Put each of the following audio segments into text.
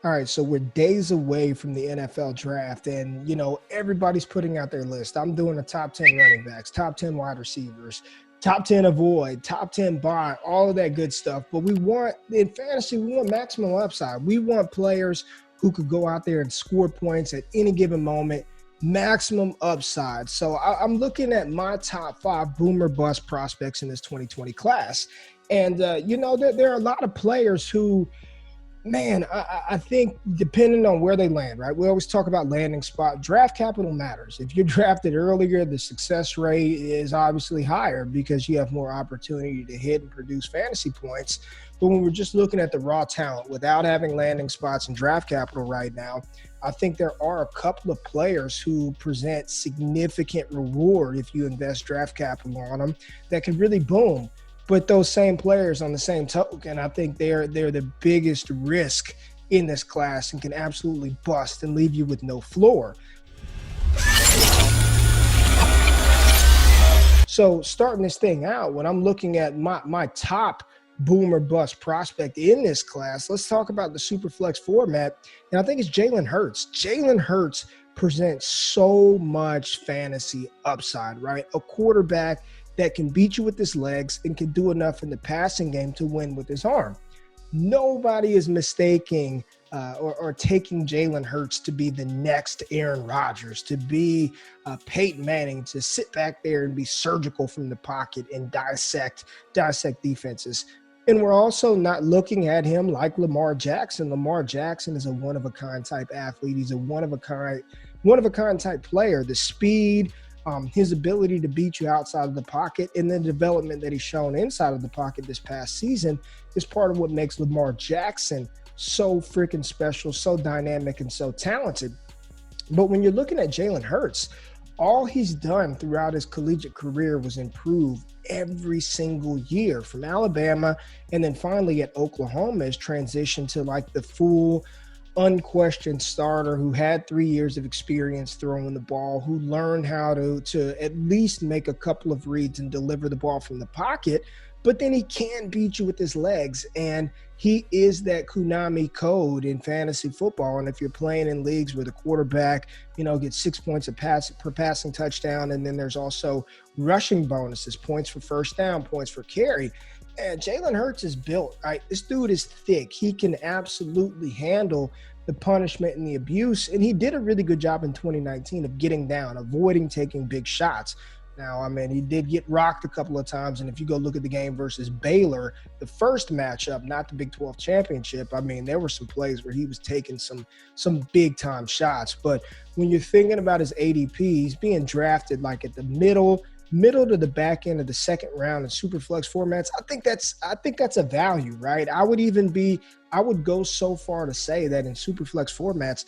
All right, so we're days away from the NFL draft, and, everybody's putting out their list. I'm doing the top 10 running backs, top 10 wide receivers, top 10 avoid, top 10 buy, all of that good stuff. But in fantasy, we want maximum upside. We want players who could go out there and score points at any given moment, maximum upside. So I'm looking at my top 5 boomer bust prospects in this 2020 class. And, there are a lot of players who – man, I think depending on where they land, right? We always talk about landing spot. Draft capital matters. If you're drafted earlier, the success rate is obviously higher because you have more opportunity to hit and produce fantasy points. But when we're just looking at the raw talent without having landing spots and draft capital right now, I think there are a couple of players who present significant reward if you invest draft capital on them that can really boom. But those same players on the same token, I think they're the biggest risk in this class and can absolutely bust and leave you with no floor. So starting this thing out, when I'm looking at my top boomer bust prospect in this class, let's talk about the Superflex format. And I think it's Jalen Hurts. Jalen Hurts presents so much fantasy upside, right? A quarterback that can beat you with his legs and can do enough in the passing game to win with his arm. Nobody is mistaking or taking Jalen Hurts to be the next Aaron Rodgers, to be Peyton Manning, to sit back there and be surgical from the pocket and dissect defenses. And we're also not looking at him like Lamar Jackson. Lamar Jackson is a one-of-a-kind type athlete. He's a one-of-a-kind type player. The speed, his ability to beat you outside of the pocket, and the development that he's shown inside of the pocket this past season is part of what makes Lamar Jackson so freaking special, so dynamic, and so talented. But when you're looking at Jalen Hurts, all he's done throughout his collegiate career was improve every single year from Alabama, and then finally at Oklahoma has transitioned to like the full unquestioned starter who had 3 years of experience throwing the ball, who learned how to at least make a couple of reads and deliver the ball from the pocket, but then he can beat you with his legs. And he is that Konami code in fantasy football. And if you're playing in leagues where the quarterback, gets 6 points per passing touchdown, and then there's also rushing bonuses, points for first down, points for carry. And Jalen Hurts is built, right? This dude is thick. He can absolutely handle the punishment and the abuse. And he did a really good job in 2019 of getting down, avoiding taking big shots. Now, he did get rocked a couple of times. And if you go look at the game versus Baylor, the first matchup, not the Big 12 championship, there were some plays where he was taking some big time shots. But when you're thinking about his ADP, he's being drafted like at the middle to the back end of the second round in Superflex formats. I think that's a value, right? I would go so far to say that in Superflex formats,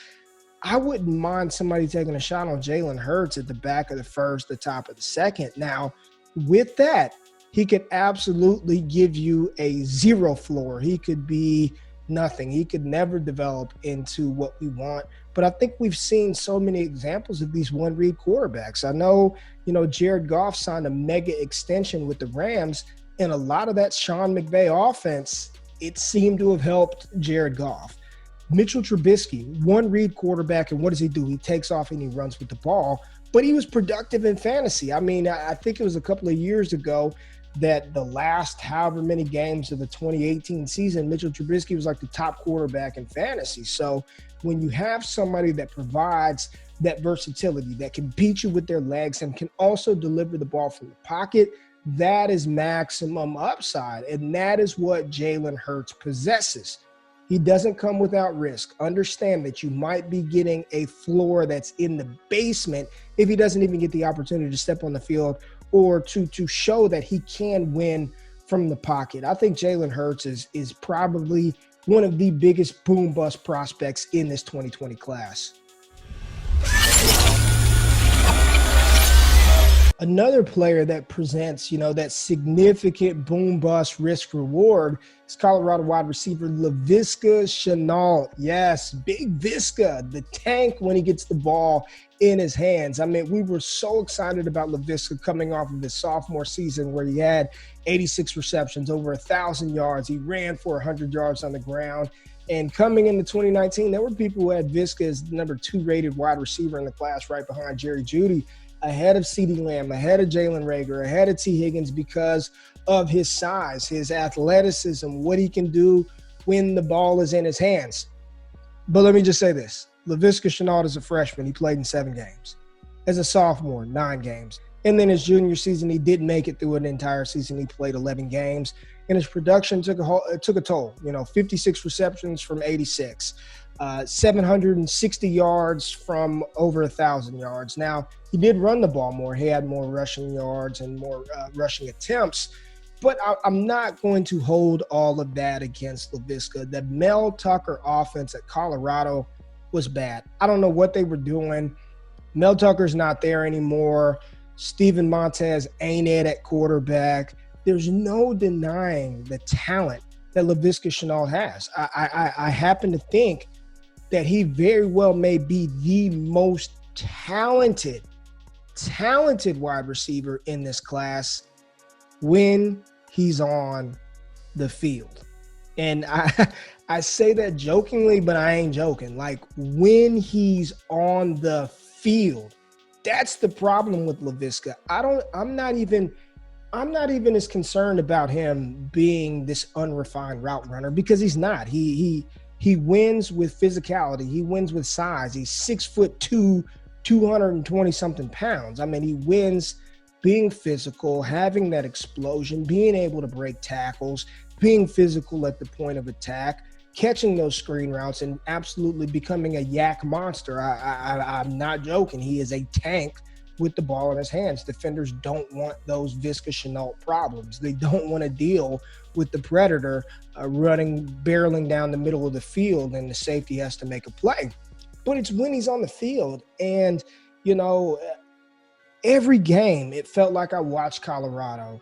I wouldn't mind somebody taking a shot on Jalen Hurts at the back of the first, the top of the second. Now, with that, he could absolutely give you a zero floor. He could be nothing. He could never develop into what we want. But I think we've seen so many examples of these one-read quarterbacks. I know, Jared Goff signed a mega extension with the Rams, and a lot of that Sean McVay offense, it seemed to have helped Jared Goff. Mitchell Trubisky, one-read quarterback, and what does he do? He takes off and he runs with the ball, but he was productive in fantasy. I think it was a couple of years ago that the last however many games of the 2018 season, Mitchell Trubisky was like the top quarterback in fantasy. So when you have somebody that provides that versatility, that can beat you with their legs and can also deliver the ball from the pocket, that is maximum upside. And that is what Jalen Hurts possesses. He doesn't come without risk. Understand that you might be getting a floor that's in the basement if he doesn't even get the opportunity to step on the field or to show that he can win from the pocket. I think Jalen Hurts is probably one of the biggest boom bust prospects in this 2020 class. Another player that presents, that significant boom bust risk reward is Colorado wide receiver Laviska Shenault. Yes, big Visca, the tank when he gets the ball in his hands. We were so excited about Laviska coming off of his sophomore season where he had 86 receptions, over 1,000 yards. He ran for 100 yards on the ground. And coming into 2019, there were people who had Viska as the number 2 rated wide receiver in the class, right behind Jerry Jeudy, ahead of CeeDee Lamb, ahead of Jalen Reagor, ahead of T. Higgins because of his size, his athleticism, what he can do when the ball is in his hands. But let me just say this. Laviska Shenault is a freshman. He played in 7 games. As a sophomore, 9 games. And then his junior season, he didn't make it through an entire season. He played 11 games. And his production took a toll. 56 receptions from 86. 760 yards from over 1,000 yards. Now, he did run the ball more. He had more rushing yards and more rushing attempts. But I'm not going to hold all of that against Laviska. The Mel Tucker offense at Colorado was bad. I don't know what they were doing. Mel Tucker's not there anymore. Steven Montez ain't it at quarterback. There's no denying the talent that Laviska Shenault has. I happen to think that he very well may be the most talented wide receiver in this class when he's on the field. And I say that jokingly, but I ain't joking. Like, when he's on the field, that's the problem with Laviska. I'm not even as concerned about him being this unrefined route runner, because he's not. He wins with physicality. He wins with size. He's 6'2", 220 something pounds. I mean, he wins being physical, having that explosion, being able to break tackles, being physical at the point of attack, catching those screen routes, and absolutely becoming a yak monster. I'm not joking. He is a tank with the ball in his hands. Defenders don't want those Laviska Shenault problems. They don't want to deal with the predator barreling down the middle of the field, and the safety has to make a play. But it's when he's on the field. And, every game, it felt like I watched Colorado.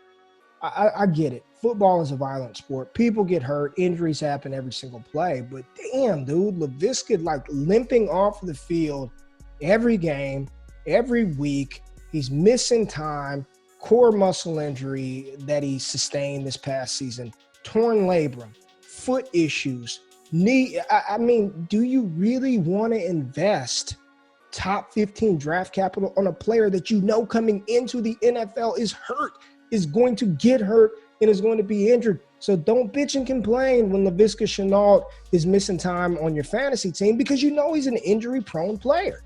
I get it. Football is a violent sport. People get hurt. Injuries happen every single play. But damn, dude, Laviska limping off the field every game, every week. He's missing time. Core muscle injury that he sustained this past season. Torn labrum. Foot issues. Knee. I mean, do you really want to invest top 15 draft capital on a player that coming into the NFL is hurt, is going to get hurt, and is going to be injured? So don't bitch and complain when Laviska Shenault is missing time on your fantasy team, because he's an injury-prone player.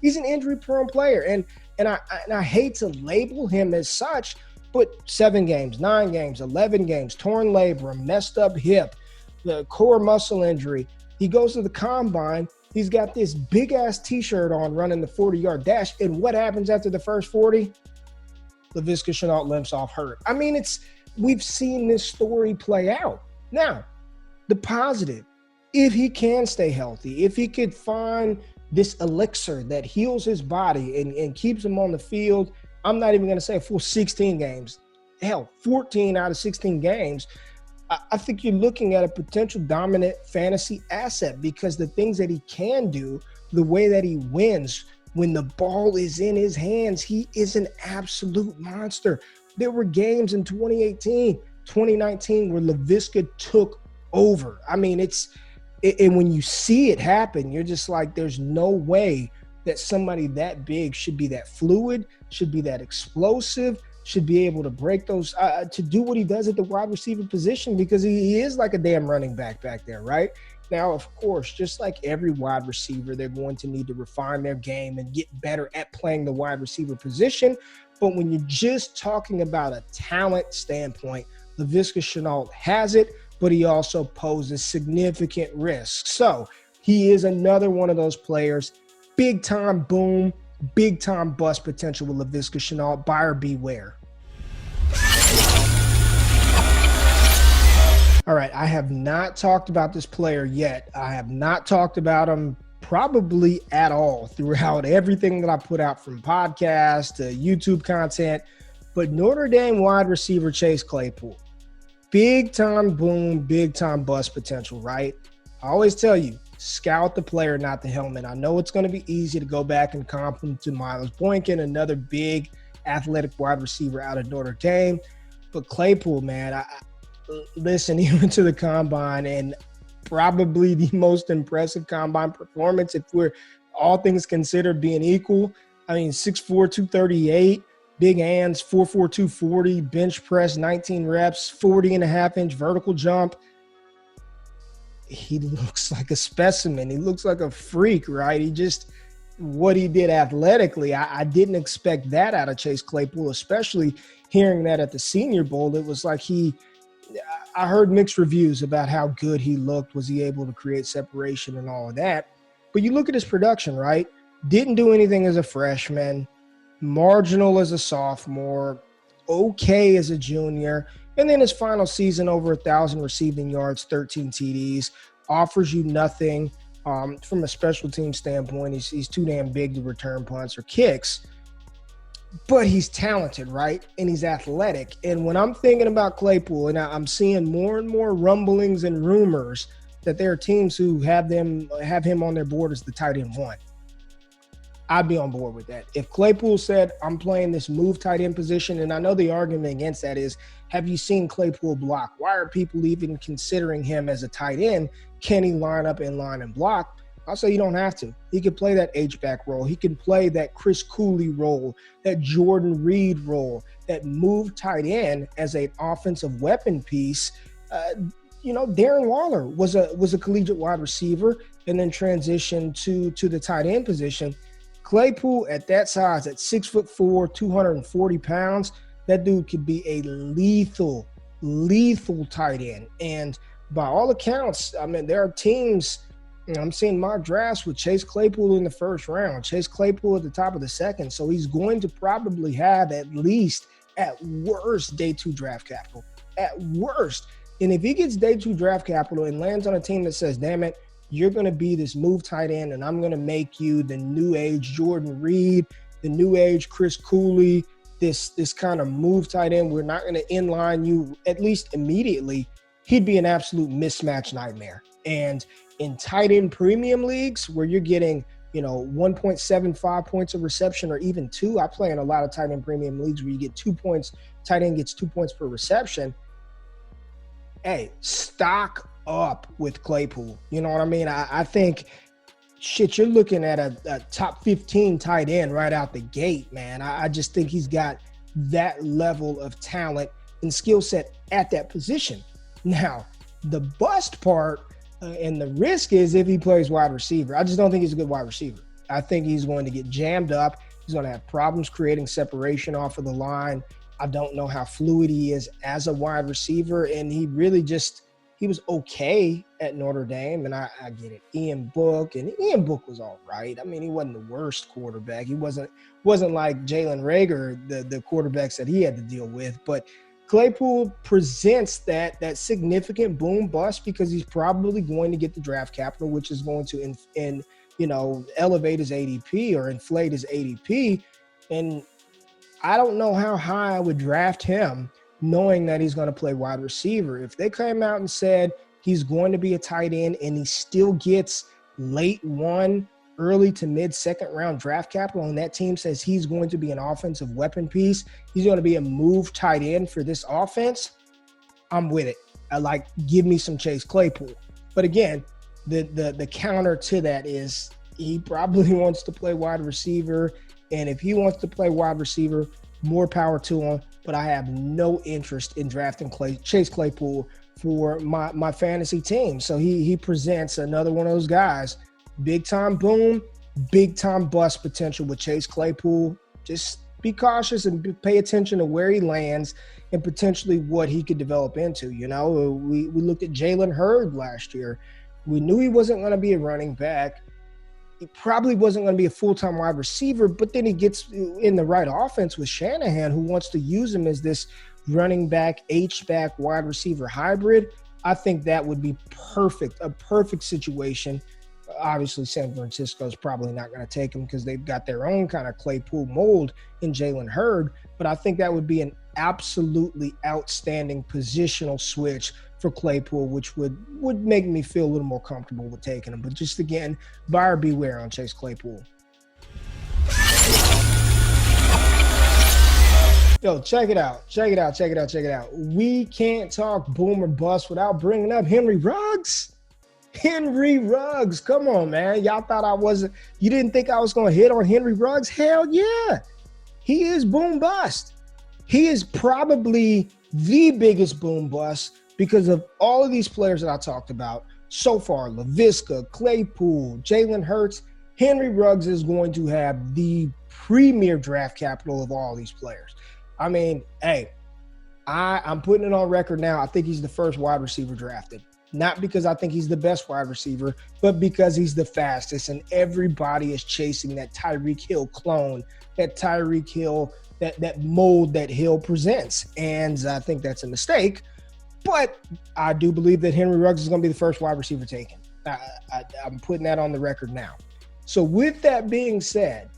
He's an injury-prone player, and I hate to label him as such, but 7 games, 9 games, 11 games, torn labrum, messed up hip, the core muscle injury. He goes to the combine. He's got this big-ass T-shirt on running the 40-yard dash, and what happens after the first 40? Laviska Shenault limps off hurt. I mean, we've seen this story play out. Now, the positive, if he can stay healthy, if he could find this elixir that heals his body and keeps him on the field, I'm not even going to say a full 16 games. Hell, 14 out of 16 games. I think you're looking at a potential dominant fantasy asset, because the things that he can do, the way that he wins when the ball is in his hands, he is an absolute monster. There were games in 2018, 2019 where Laviska took over. I mean, and when you see it happen, you're just like, there's no way that somebody that big should be that fluid, should be that explosive, should be able to break those, to do what he does at the wide receiver position, because he is like a damn running back there, right? Now, of course, just like every wide receiver, they're going to need to refine their game and get better at playing the wide receiver position. But when you're just talking about a talent standpoint, Laviska Shenault has it, but he also poses significant risk. So he is another one of those players. Big time boom, big time bust potential with Laviska Shenault. Buyer beware. All right, I have not talked about this player yet. I have not talked about him probably at all throughout everything that I put out, from podcasts to YouTube content. But Notre Dame wide receiver Chase Claypool. Big time boom, big time bust potential, right? I always tell you, scout the player, not the helmet. I know it's going to be easy to go back and comp him to Miles Boykin, another big athletic wide receiver out of Notre Dame. But Claypool, man, listen, he went to the combine and probably the most impressive combine performance if we're all things considered being equal. I mean, 6'4", 238, big hands, 4'4", 240, bench press, 19 reps, 40.5-inch vertical jump. He looks like a specimen. He looks like a freak, right? What he did athletically, I didn't expect that out of Chase Claypool, especially hearing that at the Senior Bowl. It was like I heard mixed reviews about how good he looked. Was he able to create separation and all of that? But you look at his production, right? Didn't do anything as a freshman, marginal as a sophomore, okay as a junior, and then his final season, over 1,000 receiving yards, 13 TDs, offers you nothing from a special team standpoint. He's too damn big to return punts or kicks, but he's talented, right? And he's athletic. And when I'm thinking about Claypool, and I'm seeing more and more rumblings and rumors that there are teams who have him on their board as the tight end one, I'd be on board with that. If Claypool said, I'm playing this move tight end position, and I know the argument against that is, have you seen Claypool block? Why are people even considering him as a tight end? Can he line up in line and block? I'll say you don't have to. He can play that H-back role. He can play that Chris Cooley role, that Jordan Reed role, that move tight end as an offensive weapon piece. Darren Waller was a collegiate wide receiver and then transitioned to the tight end position. Claypool at that size, at 6'4", 240 pounds, that dude could be a lethal tight end. And by all accounts, I mean, there are teams, I'm seeing mock drafts with Chase Claypool in the first round, Chase Claypool at the top of the second. So he's going to probably have at worst, day 2 draft capital. At worst. And if he gets day 2 draft capital and lands on a team that says, damn it, you're going to be this move tight end, and I'm going to make you the new age Jordan Reed, the new age Chris Cooley, this kind of move tight end. We're not going to inline you, at least immediately. He'd be an absolute mismatch nightmare. And in tight end premium leagues where you're getting, 1.75 points of reception or even 2, I play in a lot of tight end premium leagues where you get 2 points, tight end gets 2 points per reception. Hey, stock up with Claypool. You know what I mean? I think, you're looking at a top 15 tight end right out the gate, man. I just think he's got that level of talent and skill set at that position. Now, the bust part and the risk is if he plays wide receiver. I just don't think he's a good wide receiver. I think he's going to get jammed up. He's going to have problems creating separation off of the line. I don't know how fluid he is as a wide receiver, and he really he was okay at Notre Dame, and I get it. Ian Book was all right. I mean, he wasn't the worst quarterback. He wasn't like Jalen Reagor, the quarterbacks that he had to deal with. But Claypool presents that significant boom bust because he's probably going to get the draft capital, which is going to elevate his ADP or inflate his ADP. And I don't know how high I would draft him knowing that he's going to play wide receiver. If they came out and said he's going to be a tight end and he still gets late 1, early to mid second round draft capital, and that team says he's going to be an offensive weapon piece, he's going to be a move tight end for this offense, I'm with it. Give me some Chase Claypool. But again, the counter to that is he probably wants to play wide receiver. And if he wants to play wide receiver, more power to him. But I have no interest in drafting Chase Claypool for my fantasy team. So he presents another one of those guys. Big time boom, big time bust potential with Chase Claypool. Just be cautious and pay attention to where he lands and potentially what he could develop into. We looked at Jalen Hurts last year. We knew he wasn't going to be a running back. He probably wasn't going to be a full-time wide receiver, but then he gets in the right offense with Shanahan, who wants to use him as this running back, H-back, wide receiver hybrid. I think that would be a perfect situation. Obviously, San Francisco is probably not going to take him because they've got their own kind of Claypool mold in Jalen Hurts, but I think that would be an absolutely outstanding positional switch for Claypool, which would make me feel a little more comfortable with taking him. But just again, buyer beware on Chase Claypool. Yo, check it out. We can't talk boom or bust without bringing up Henry Ruggs. Henry Ruggs. Come on, man. Y'all thought you didn't think I was going to hit on Henry Ruggs? Hell yeah. He is boom bust. He is probably the biggest boom bust because of all of these players that I talked about so far. Laviska, Claypool, Jalen Hurts. Henry Ruggs is going to have the premier draft capital of all these players. I mean, hey, I'm putting it on record now. I think he's the first wide receiver drafted. Not because I think he's the best wide receiver, but because he's the fastest, and everybody is chasing that Tyreek Hill clone, that Tyreek Hill, that mold that Hill presents. And I think that's a mistake, but I do believe that Henry Ruggs is going to be the first wide receiver taken. I'm putting that on the record now. So with that being said,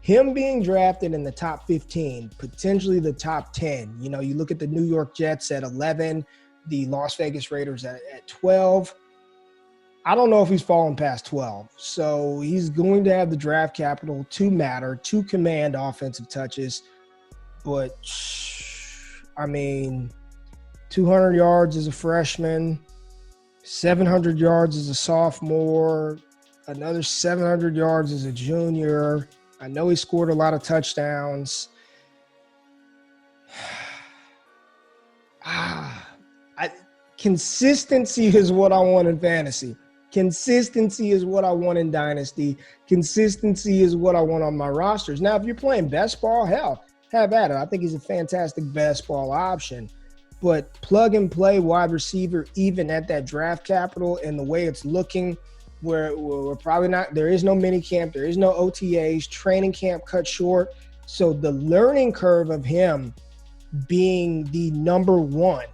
him being drafted in the top 15, potentially the top 10, you know, you look at the New York Jets at 11, the Las Vegas Raiders at 12. I don't know if he's fallen past 12. So he's going to have the draft capital to matter, to command offensive touches. But, I mean, 200 yards as a freshman, 700 yards as a sophomore, another 700 yards as a junior. I know he scored a lot of touchdowns. Consistency is what I want in fantasy. Consistency is what I want in Dynasty. Consistency is what I want on my rosters. Now, if you're playing best ball, hell, have at it. I think he's a fantastic best ball option. But plug and play wide receiver, even at that draft capital and the way it's looking, where we're probably not – there is no mini camp. There is no OTAs. Training camp cut short. So the learning curve of him being the number one,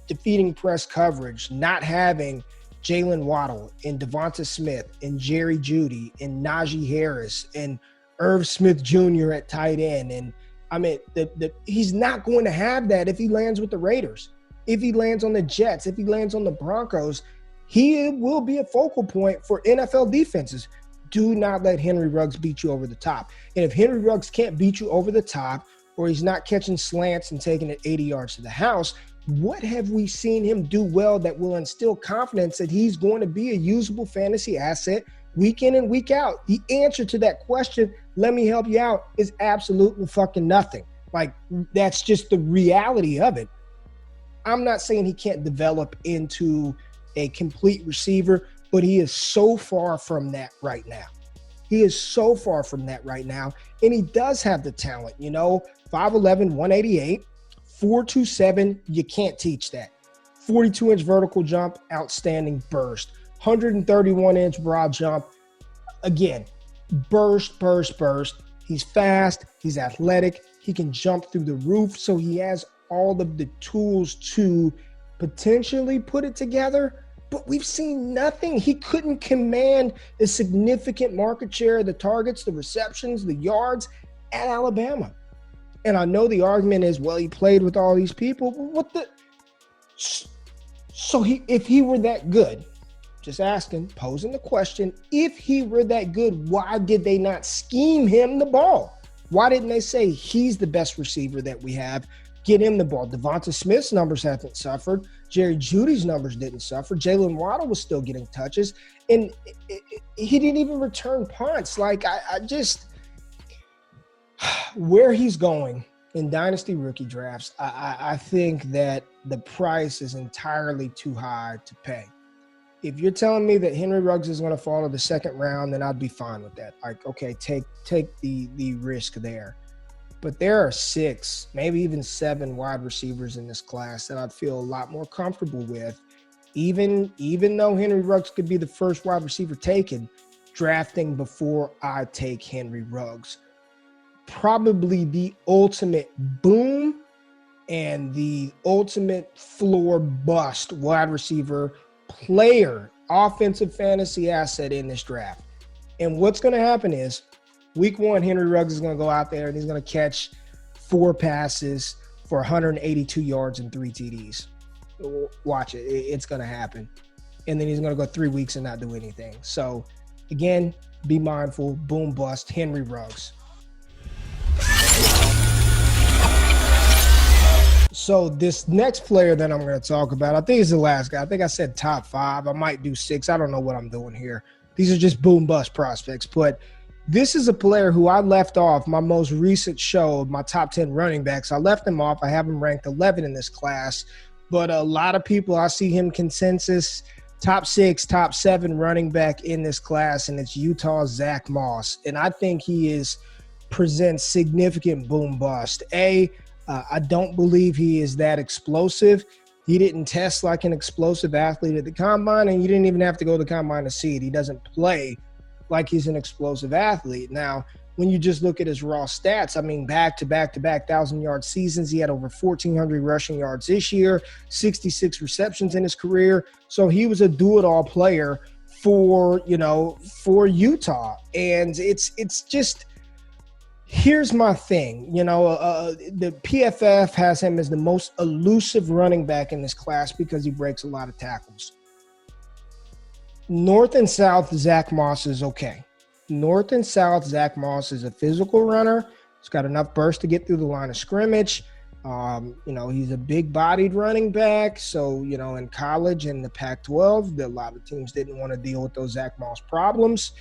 defeating press coverage, not having Jalen Waddle and Devonta Smith and Jerry Jeudy and Najee Harris and Irv Smith Jr. at tight end. And I mean, he's not going to have that if he lands with the Raiders, if he lands on the Jets, if he lands on the Broncos. He will be a focal point for NFL defenses. Do not let Henry Ruggs beat you over the top. And if Henry Ruggs can't beat you over the top, or he's not catching slants and taking it 80 yards to the house, what have we seen him do well that will instill confidence that he's going to be a usable fantasy asset week in and week out? The answer to that question, let me help you out, is absolutely fucking nothing. Like, that's just the reality of it. I'm not saying he can't develop into a complete receiver, but he is so far from that right now. He is so far from that right now, and he does have the talent, you know, 5'11", 188, 4.27, you can't teach that. 42-inch vertical jump, outstanding burst. 131-inch broad jump, again, burst. He's fast, he's athletic, he can jump through the roof, so he has all of the tools to potentially put it together, but we've seen nothing. He couldn't command a significant market share of the targets, the receptions, the yards at Alabama. And I know the argument is, well, he played with all these people. If he were that good, just asking, posing the question, if he were that good, why did they not scheme him the ball? Why didn't they say he's the best receiver that we have? Get him the ball. Devonta Smith's numbers haven't suffered. Jerry Jeudy's numbers didn't suffer. Jalen Waddle was still getting touches. And he didn't even return punts. Like, I just – where he's going in dynasty rookie drafts, I think that the price is entirely too high to pay. If you're telling me that Henry Ruggs is going to fall to the second round, then I'd be fine with that. Like, okay, take the risk there. But there are 6, maybe even 7 wide receivers in this class that I'd feel a lot more comfortable with, even though Henry Ruggs could be the first wide receiver taken, drafting before I take Henry Ruggs. Probably the ultimate boom and the ultimate floor bust wide receiver player, offensive fantasy asset in this draft. And what's going to happen is week 1, Henry Ruggs is going to go out there and he's going to catch 4 passes for 182 yards and 3 TDs. Watch it. It's going to happen. And then he's going to go 3 weeks and not do anything. So, again, be mindful. Boom, bust. Henry Ruggs. So this next player that I'm going to talk about, I think is the last guy. I think I said top 5. I might do 6. I don't know what I'm doing here. These are just boom bust prospects. But this is a player who I left off my most recent show of my top 10 running backs. I left him off. I have him ranked 11 in this class. But a lot of people, I see him consensus top 6, top 7 running back in this class, and it's Utah's Zack Moss. And I think he presents significant boom bust. I don't believe he is that explosive. He didn't test like an explosive athlete at the combine, and you didn't even have to go to the combine to see it. He doesn't play like he's an explosive athlete. Now, when you just look at his raw stats, I mean, back-to-back 1,000-yard seasons. He had over 1,400 rushing yards this year, 66 receptions in his career. So he was a do-it-all player for Utah. And it's just – here's my thing. The PFF has him as the most elusive running back in this class because he breaks a lot of tackles. North and South, Zack Moss is okay. North and South, Zack Moss is a physical runner. He's got enough burst to get through the line of scrimmage. He's a big-bodied running back. So, in college and the Pac-12, a lot of teams didn't want to deal with those Zack Moss problems.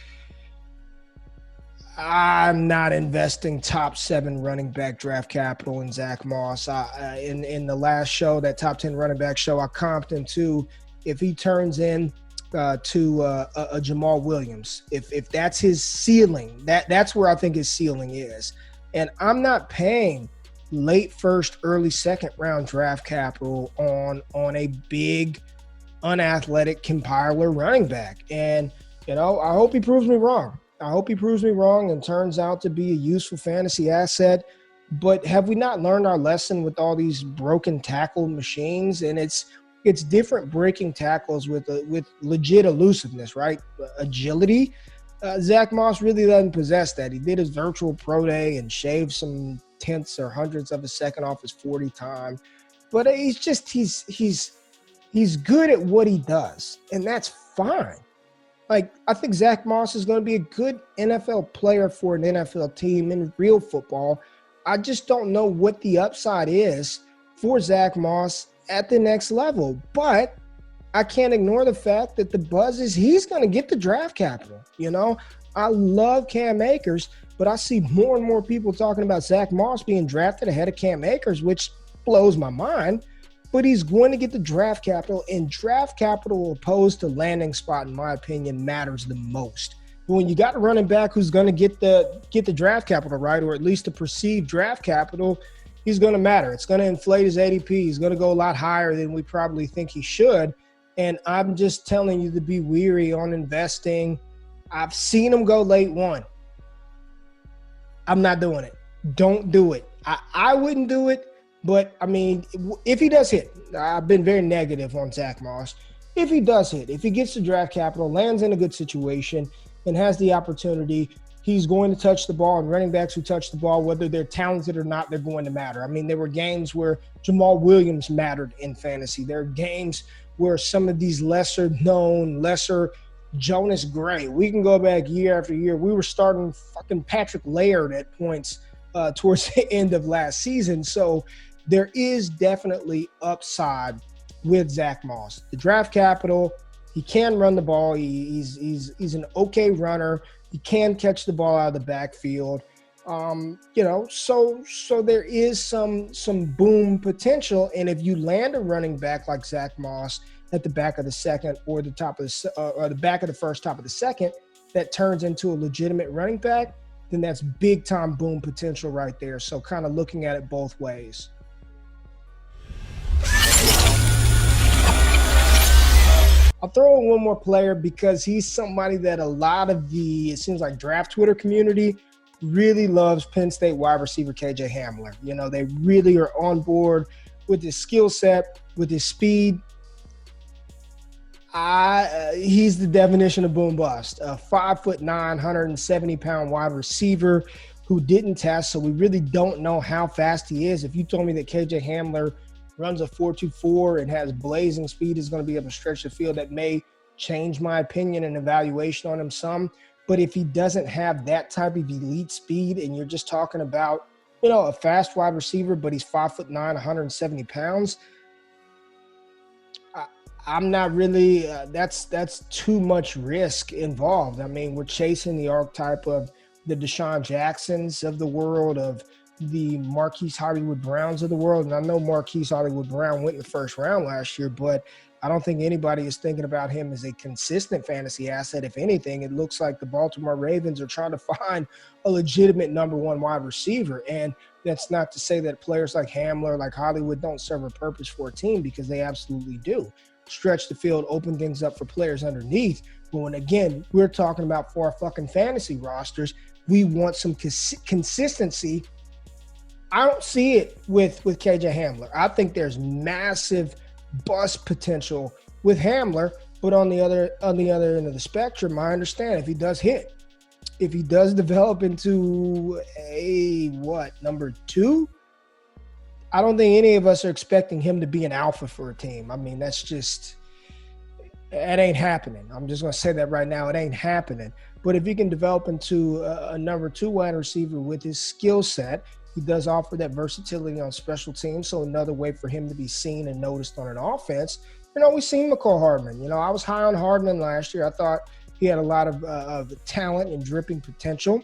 I'm not investing top 7 running back draft capital in Zack Moss. In the last show, that top 10 running back show, I comped him to if he turns in to a Jamal Williams. If that's his ceiling, that's where I think his ceiling is. And I'm not paying late first, early second round draft capital on a big, unathletic compiler running back. And, I hope he proves me wrong. I hope he proves me wrong and turns out to be a useful fantasy asset. But have we not learned our lesson with all these broken tackle machines? And it's different breaking tackles with legit elusiveness, right? Agility. Zack Moss really doesn't possess that. He did his virtual pro day and shaved some tenths or hundredths of a second off his 40 time. But he's good at what he does, and that's fine. Like, I think Zack Moss is going to be a good NFL player for an NFL team in real football. I just don't know what the upside is for Zack Moss at the next level. But I can't ignore the fact that the buzz is he's going to get the draft capital. I love Cam Akers, but I see more and more people talking about Zack Moss being drafted ahead of Cam Akers, which blows my mind. But he's going to get the draft capital, and draft capital opposed to landing spot, in my opinion, matters the most. But when you got a running back who's going to get the draft capital, right, or at least the perceived draft capital, he's going to matter. It's going to inflate his ADP. He's going to go a lot higher than we probably think he should. And I'm just telling you to be weary on investing. I've seen him go late 1. I'm not doing it. Don't do it. I wouldn't do it. But, I mean, if he does hit, I've been very negative on Zack Moss. If he does hit, if he gets the draft capital, lands in a good situation, and has the opportunity, he's going to touch the ball. And running backs who touch the ball, whether they're talented or not, they're going to matter. I mean, there were games where Jamal Williams mattered in fantasy. There are games where some of these lesser Jonas Gray, we can go back year after year. We were starting fucking Patrick Laird at points towards the end of last season. So, there is definitely upside with Zack Moss. The draft capital, he can run the ball. He's an okay runner. He can catch the ball out of the backfield. So there is some boom potential. And if you land a running back like Zack Moss at the back of the second or the top of the back of the first, top of the second, that turns into a legitimate running back, then that's big time boom potential right there. So kind of looking at it both ways. I'll throw in one more player because he's somebody that a lot of it seems like draft Twitter community really loves. Penn State wide receiver KJ Hamler. They really are on board with his skill set, with his speed. He's the definition of boom bust. A 5'9", 170-pound wide receiver who didn't test, so we really don't know how fast he is. If you told me that KJ Hamler runs a 4.24 and has blazing speed, is going to be able to stretch the field, that may change my opinion and evaluation on him some. But if he doesn't have that type of elite speed and you're just talking about a fast wide receiver, but he's 5'9", 170 pounds. I'm not really. That's too much risk involved. I mean, we're chasing the archetype of the Deshaun Jacksons of the world, of the Marquise Hollywood Browns of the world. And I know Marquise Hollywood Brown went in the first round last year, but I don't think anybody is thinking about him as a consistent fantasy asset. If anything, it looks like the Baltimore Ravens are trying to find a legitimate number one wide receiver. And that's not to say that players like Hamler, like Hollywood, don't serve a purpose for a team, because they absolutely do. Stretch the field, open things up for players underneath. But when, again, we're talking about for our fucking fantasy rosters, we want some consistency. I don't see it with KJ Hamler. I think there's massive bust potential with Hamler, but on the other end of the spectrum, I understand if he does hit, if he does develop into a number 2, I don't think any of us are expecting him to be an alpha for a team. I mean, it ain't happening. I'm just going to say that right now. It ain't happening. But if he can develop into a number 2 wide receiver with his skill set, he does offer that versatility on special teams. So another way for him to be seen and noticed on an offense. We've seen McCole Hardman. I was high on Hardman last year. I thought he had a lot of talent and dripping potential.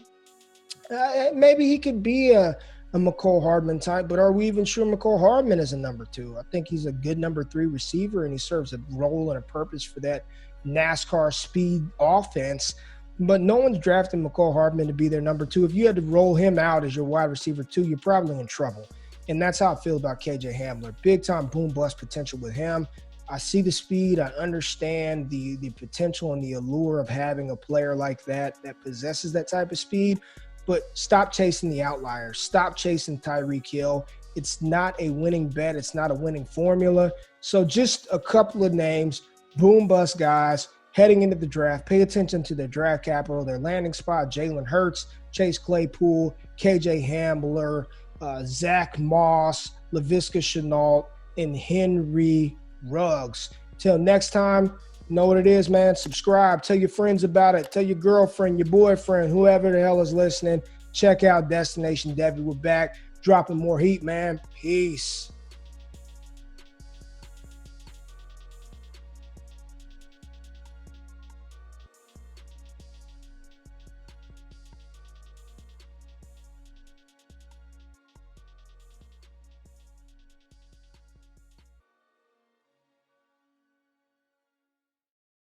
Maybe he could be a McCole Hardman type, but are we even sure McCole Hardman is a number 2? I think he's a good number 3 receiver, and he serves a role and a purpose for that NASCAR speed offense. But no one's drafting McCole Hardman to be their number 2. If you had to roll him out as your wide receiver 2, you're probably in trouble. And that's how I feel about KJ Hamler. Big time boom bust potential with him. I see the speed. I understand the potential and the allure of having a player like that possesses that type of speed. But stop chasing the outliers. Stop chasing Tyreek Hill. It's not a winning bet. It's not a winning formula. So just a couple of names, boom bust guys heading into the draft. Pay attention to their draft capital, their landing spot: Jalen Hurts, Chase Claypool, KJ Hamler, Zack Moss, Laviska Shenault, and Henry Ruggs. Till next time, know what it is, man. Subscribe. Tell your friends about it. Tell your girlfriend, your boyfriend, whoever the hell is listening. Check out Destination Devy. We're back dropping more heat, man. Peace.